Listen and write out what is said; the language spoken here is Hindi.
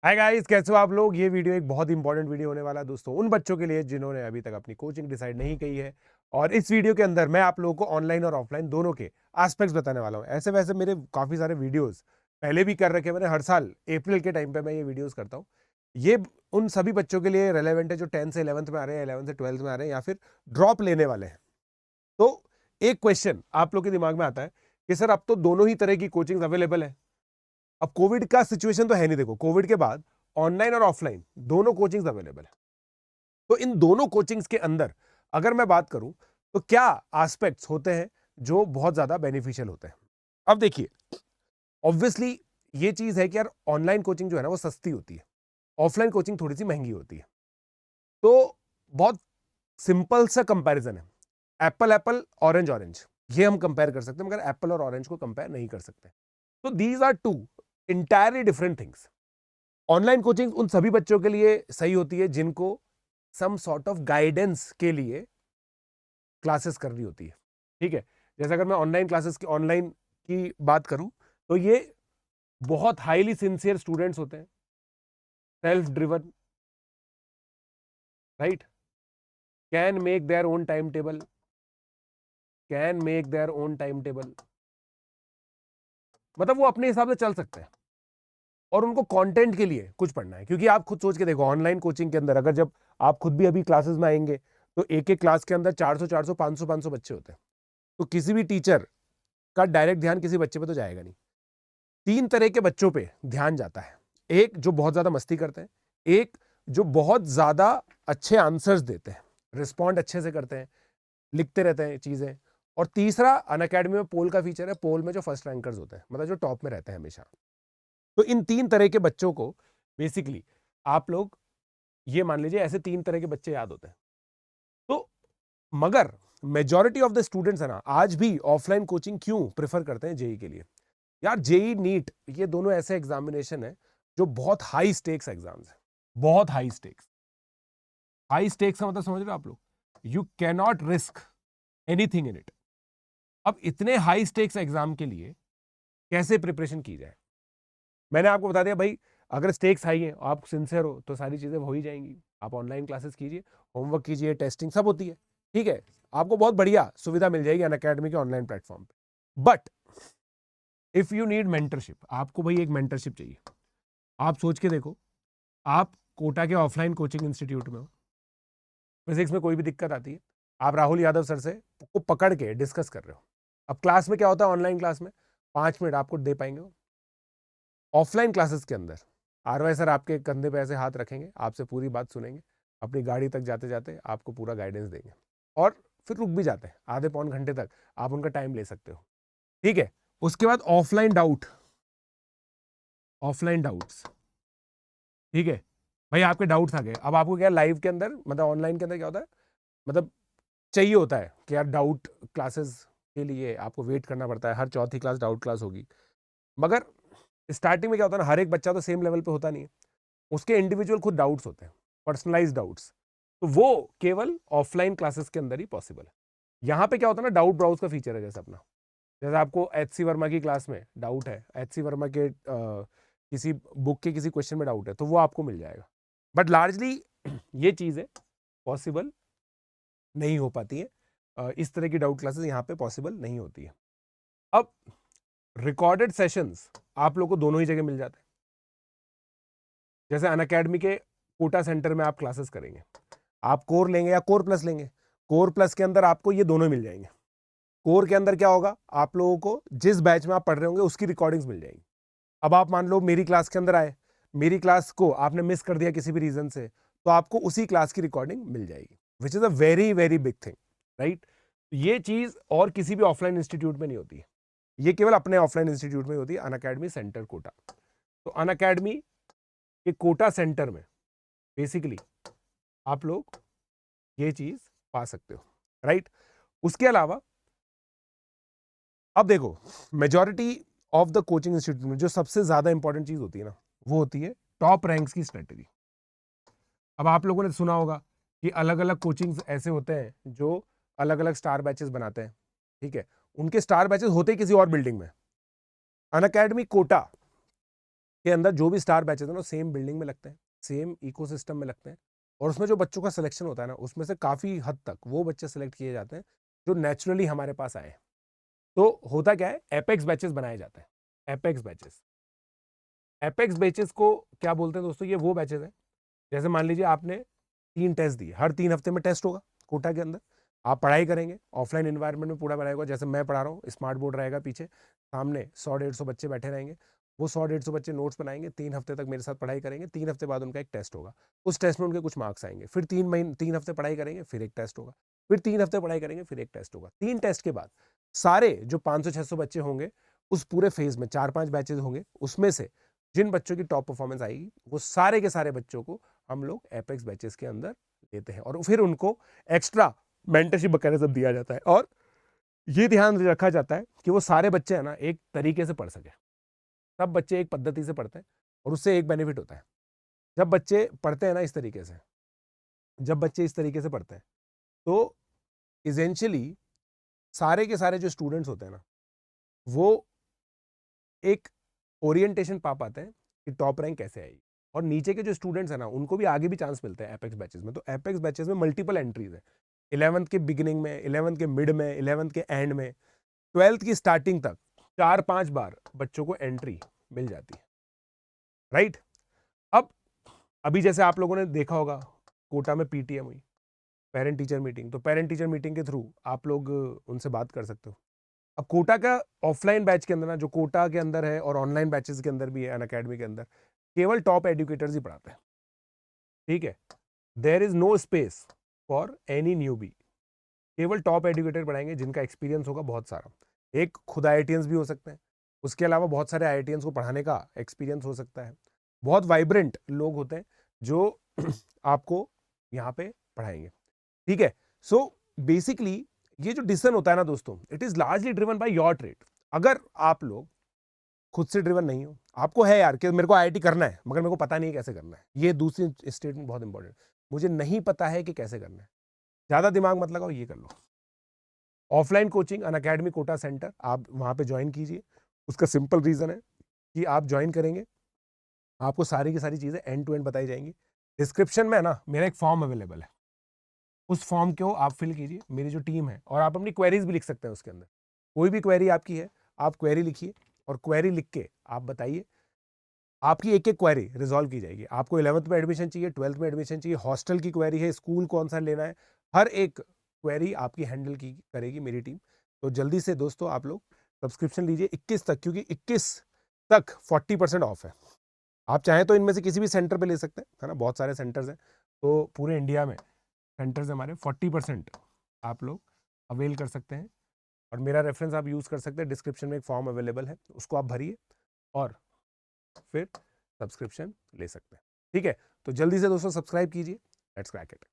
हाय गाइस, कैसे हो आप लोग। ये वीडियो एक बहुत इंपॉर्टेंट वीडियो होने वाला है दोस्तों, उन बच्चों के लिए जिन्होंने अभी तक अपनी कोचिंग डिसाइड नहीं की है। और इस वीडियो के अंदर मैं आप लोगों को ऑनलाइन और ऑफलाइन दोनों के एस्पेक्ट्स बताने वाला हूँ। ऐसे वैसे मेरे काफ़ी सारे वीडियोस पहले भी कर रखे हैं मैंने। हर साल अप्रैल के टाइम पे मैं ये वीडियोस करता हूँ। ये उन सभी बच्चों के लिए रेलेवेंट है जो 10th से 11th में आ रहे हैं, 11th से 12th में आ रहे हैं या फिर ड्रॉप लेने वाले हैं। तो एक क्वेश्चन आप लोग के दिमाग में आता है कि सर अब तो दोनों ही तरह की कोचिंग अवेलेबल है। अब कोविड का सिचुएशन तो है नहीं, देखो कोविड के बाद ऑनलाइन और ऑफलाइन दोनों कोचिंग्स अवेलेबल है। तो इन दोनों कोचिंग्स के अंदर अगर मैं बात करूं तो क्या एस्पेक्ट्स होते हैं जो बहुत ज्यादा बेनिफिशियल होते हैं। अब देखिए, ऑब्वियसली ये चीज है कि यार ऑनलाइन कोचिंग जो है ना वो सस्ती होती है, ऑफलाइन कोचिंग थोड़ी सी महंगी होती है। तो बहुत सिंपल सा कंपैरिजन है, एप्पल एप्पल ऑरेंज ऑरेंज, ये हम कंपेयर कर सकते हैं मगर एप्पल और ऑरेंज को कंपेयर नहीं कर सकते। तो these are two entirely different things. Online coaching उन सभी बच्चों के लिए सही होती है जिनको सम सॉर्ट ऑफ गाइडेंस के लिए क्लासेस करनी होती है। ठीक है, जैसे अगर मैं ऑनलाइन क्लासेस की ऑनलाइन की बात करूं तो ये बहुत हाईली सिंसियर स्टूडेंट्स होते हैं, self driven, right, can make their own time table, can make their own time table, मतलब वो अपने हिसाब से चल सकते हैं। और उनको कंटेंट के लिए कुछ पढ़ना है, क्योंकि आप खुद सोच के देखो ऑनलाइन कोचिंग के अंदर अगर जब आप खुद भी अभी क्लासेस में आएंगे तो एक एक क्लास के अंदर 400 400 500 500 बच्चे होते हैं। तो किसी भी टीचर का डायरेक्ट ध्यान किसी बच्चे पे तो जाएगा नहीं। तीन तरह के बच्चों पे ध्यान जाता है, एक जो बहुत ज्यादा मस्ती करते हैं, एक जो बहुत ज्यादा अच्छे आंसर्स देते हैं, रिस्पॉन्ड अच्छे से करते हैं, लिखते रहते हैं चीजें, और तीसरा अनअकैडमी में पोल का फीचर है, पोल में जो फर्स्ट रैंकर्स होते हैं, मतलब जो टॉप में रहते हैं हमेशा। तो इन तीन तरह के बच्चों को बेसिकली आप लोग ये मान लीजिए ऐसे तीन तरह के बच्चे याद होते हैं। तो मगर मेजॉरिटी ऑफ द स्टूडेंट्स है ना आज भी ऑफलाइन कोचिंग क्यों प्रेफर करते हैं जेई के लिए। यार जेई नीट ये दोनों ऐसे एग्जामिनेशन है जो बहुत हाई स्टेक्स एग्जाम्स है, बहुत हाई स्टेक्स। हाई स्टेक्स का मतलब समझ रहे हो आप लोग, you cannot risk anything in it. अब इतने हाई स्टेक्स एग्जाम के लिए कैसे प्रिपरेशन की जाए। मैंने आपको बता दिया भाई, अगर स्टेक्स हाई है, आप सिंसियर हो तो सारी चीजें हो ही जाएंगी। आप ऑनलाइन क्लासेस कीजिए, होमवर्क कीजिए, टेस्टिंग सब होती है, ठीक है। आपको बहुत बढ़िया सुविधा मिल जाएगी अनअकैडमी के ऑनलाइन प्लेटफॉर्म पे। But if you need mentorship, आपको भाई एक मेंटरशिप चाहिए। आप सोच के देखो, आप कोटा के ऑफलाइन कोचिंग इंस्टीट्यूट में हो, फिजिक्स में कोई भी दिक्कत आती है, आप राहुल यादव सर से को पकड़ के डिस्कस कर रहे हो। अब क्लास में क्या होता है, ऑनलाइन क्लास में 5 मिनट आपको दे पाएंगे वो। ऑफलाइन क्लासेस के अंदर आरवाई सर आपके कंधे पे ऐसे हाथ रखेंगे, आपसे पूरी बात सुनेंगे, अपनी गाड़ी तक जाते जाते आपको पूरा गाइडेंस देंगे, और फिर रुक भी जाते हैं आधे पौन घंटे तक, आप उनका टाइम ले सकते हो, ठीक है। उसके बाद ऑफलाइन डाउट, ऑफलाइन डाउट्स, ठीक है। भाई आपके डाउट्स आ गए, अब आपको क्या लाइव के अंदर मतलब ऑनलाइन के अंदर क्या होता है, मतलब चाहिए होता है कि यार डाउट क्लासेस के लिए आपको वेट करना पड़ता है, हर चौथी क्लास डाउट क्लास होगी। मगर स्टार्टिंग में क्या होता है ना, हर एक बच्चा तो सेम लेवल पे होता नहीं है, उसके इंडिविजुअल खुद डाउट्स होते हैं, पर्सनलाइज डाउट्स। तो वो केवल ऑफलाइन क्लासेस के अंदर ही पॉसिबल है। यहाँ पे क्या होता है ना, डाउट ब्राउज का फीचर है, जैसे अपना, जैसे आपको एच सी वर्मा की क्लास में डाउट है, एच सी वर्मा के किसी बुक के किसी क्वेश्चन में डाउट है, तो वो आपको मिल जाएगा। बट लार्जली ये चीज़ें पॉसिबल नहीं हो पाती है, इस तरह की डाउट क्लासेस यहाँ पे पॉसिबल नहीं होती है। अब रिकॉर्डेड सेशंस आप लोग को दोनों ही जगह मिल जाते हैं। जैसे अनअकैडमी के कोटा सेंटर में आप क्लासेस करेंगे, आप कोर लेंगे या कोर प्लस लेंगे, कोर प्लस के अंदर आपको ये दोनों मिल जाएंगे। कोर के अंदर क्या होगा, आप लोगों को जिस बैच में आप पढ़ रहे होंगे उसकी रिकॉर्डिंग्स मिल जाएंगी। अब आप मान लो मेरी क्लास के अंदर आए, मेरी क्लास को आपने मिस कर दिया किसी भी रीजन से, तो आपको उसी क्लास की रिकॉर्डिंग मिल जाएगी, which is a very very big thing, right. ये चीज और किसी भी ऑफलाइन इंस्टीट्यूट में नहीं होती है, ये केवल अपने ऑफलाइन इंस्टीट्यूट में होती है, अनअकैडमी सेंटर कोटा। तो अनअकैडमी के कोटा सेंटर में बेसिकली आप लोग ये चीज पा सकते हो, राइट। उसके अलावा अब देखो, majority of the coaching institute में जो सबसे ज्यादा इंपॉर्टेंट चीज होती है ना, वो होती है टॉप रैंक्स की स्ट्रेटेजी। अब आप लोगों ने सुना होगा कि अलग अलग कोचिंग्स ऐसे होते हैं जो अलग अलग स्टार बैचेस बनाते हैं, ठीक है। उनके स्टार बैचेस होते ही किसी और बिल्डिंग में। अनअकैडमी कोटा के अंदर जो भी स्टार बैचेस हैं ना सेम बिल्डिंग में लगते हैं, सेम इकोसिस्टम में लगते हैं, और उसमें जो बच्चों का सिलेक्शन होता है ना उसमें से काफ़ी हद तक वो बच्चे सेलेक्ट किए जाते हैं जो नेचुरली हमारे पास आए। तो होता क्या है, एपेक्स बैचेस बनाए जाते हैं। एपेक्स बैचेस, एपेक्स बैचेस को क्या बोलते हैं दोस्तों, ये वो बैचेस हैं जैसे मान लीजिए आपने 3 टेस्ट दिए, हर 3 हफ्ते में टेस्ट होगा कोटा के अंदर, आप पढ़ाई करेंगे ऑफलाइन इन्वायरमेंट में, पूरा पढ़ाई होगा जैसे मैं पढ़ा रहा हूँ, स्मार्ट बोर्ड रहेगा पीछे, सामने 100-150 बच्चे बैठे रहेंगे, वो 100-150 बच्चे नोट्स बनाएंगे, 3 हफ्ते तक मेरे साथ पढ़ाई करेंगे, 3 हफ्ते बाद उनका एक टेस्ट होगा, उस टेस्ट में उनके कुछ मार्क्स आएंगे, फिर 3 हफ्ते पढ़ाई करेंगे, फिर एक टेस्ट होगा, फिर 3 हफ्ते पढ़ाई करेंगे, फिर एक टेस्ट होगा। 3 टेस्ट के बाद सारे जो 500-600 बच्चे होंगे उस पूरे फेज में 4-5 बैचेज होंगे, उसमें से जिन बच्चों की टॉप परफॉर्मेंस आएगी वो सारे के सारे बच्चों को हम लोग एपेक्स बैचेस के अंदर लेते हैं, और फिर उनको एक्स्ट्रा मेंटरशिप वगैरह सब दिया जाता है, और ये ध्यान रखा जाता है कि वो सारे बच्चे है ना एक तरीके से पढ़ सके। सब बच्चे एक पद्धति से पढ़ते हैं और उससे एक बेनिफिट होता है, जब बच्चे पढ़ते हैं ना इस तरीके से, जब बच्चे इस तरीके से पढ़ते हैं तो इवेंचुअली सारे के सारे जो स्टूडेंट्स होते हैं ना वो एक ओरिएंटेशन पा पाते हैं कि टॉप रैंक कैसे आएगी, और नीचे के जो स्टूडेंट्स हैं ना उनको भी आगे भी चांस मिलते हैं एपेक्स बैचेस में। तो एपेक्स बैचेस में मल्टीपल एंट्रीज है, 11th के बिगिनिंग में, 11th के मिड में, 11th के एंड में, 12th की स्टार्टिंग तक 4-5 बार बच्चों को एंट्री मिल जाती है, राइट। अब अभी जैसे आप लोगों ने देखा होगा कोटा में पीटीएम हुई, पेरेंट टीचर मीटिंग, तो पेरेंट टीचर मीटिंग के थ्रू आप लोग उनसे बात कर सकते हो। अब कोटा का ऑफलाइन बैच के अंदर ना, जो कोटा के अंदर है और ऑनलाइन बैचेस के अंदर भी है अनअकैडमी के अंदर, केवल टॉप एजुकेटर्स ही पढ़ाते हैं, ठीक है। There is no space for any newbie, केवल टॉप एजुकेटर पढ़ाएंगे जिनका एक्सपीरियंस होगा बहुत सारा। एक खुद आईआईटियंस भी हो सकते हैं, उसके अलावा बहुत सारे आईआईटियंस को पढ़ाने का एक्सपीरियंस हो सकता है, बहुत वाइब्रेंट लोग होते हैं जो आपको यहाँ पे पढ़ाएंगे, ठीक है। सो बेसिकली ये जो डिसीजन होता है ना दोस्तों, it is largely driven by your trade. अगर आप लोग खुद से ड्रिवन नहीं हो, आपको है यार कि मेरे को आईआईटी करना है मगर मेरे को पता नहीं है कैसे करना है, ये दूसरी स्टेटमेंट बहुत इंपॉर्टेंट, मुझे नहीं पता है कि कैसे करना है, ज्यादा दिमाग मत लगाओ, ये कर लो। Offline coaching Unacademy Kota centre, आप वहां पे ज्वाइन कीजिए। उसका सिंपल रीजन है कि आप ज्वाइन करेंगे, आपको सारी की सारी चीजें एंड टू एंड बताई जाएंगी। डिस्क्रिप्शन में ना मेरा एक फॉर्म अवेलेबल है, उस फॉर्म को आप फिल कीजिए, मेरी जो टीम है, और आप अपनी क्वेरीज भी लिख सकते हैं उसके अंदर, कोई भी क्वेरी आपकी है आप क्वेरी लिखिए, और क्वेरी लिख के आप बताइए, आपकी एक एक क्वेरी रिजॉल्व की जाएगी। आपको 11th में एडमिशन चाहिए, 12th में एडमिशन चाहिए, हॉस्टल की क्वेरी है, स्कूल कौन सा लेना है, हर एक क्वेरी आपकी हैंडल की करेगी मेरी टीम। तो जल्दी से दोस्तों आप लोग सब्सक्रिप्शन लीजिए 21 तक, क्योंकि 21 तक 40% ऑफ है। आप चाहें तो इनमें से किसी भी सेंटर पे ले सकते हैं, है ना, बहुत सारे सेंटर्स हैं, तो पूरे इंडिया में सेंटर्स हमारे 40% आप लोग अवेल कर सकते हैं, और मेरा रेफरेंस आप यूज़ कर सकते हैं। डिस्क्रिप्शन में एक फॉर्म अवेलेबल है, उसको आप भरिए और फिर सब्सक्रिप्शन ले सकते हैं, ठीक है। तो जल्दी से दोस्तों सब्सक्राइब कीजिए, लेट्स क्रैक इट।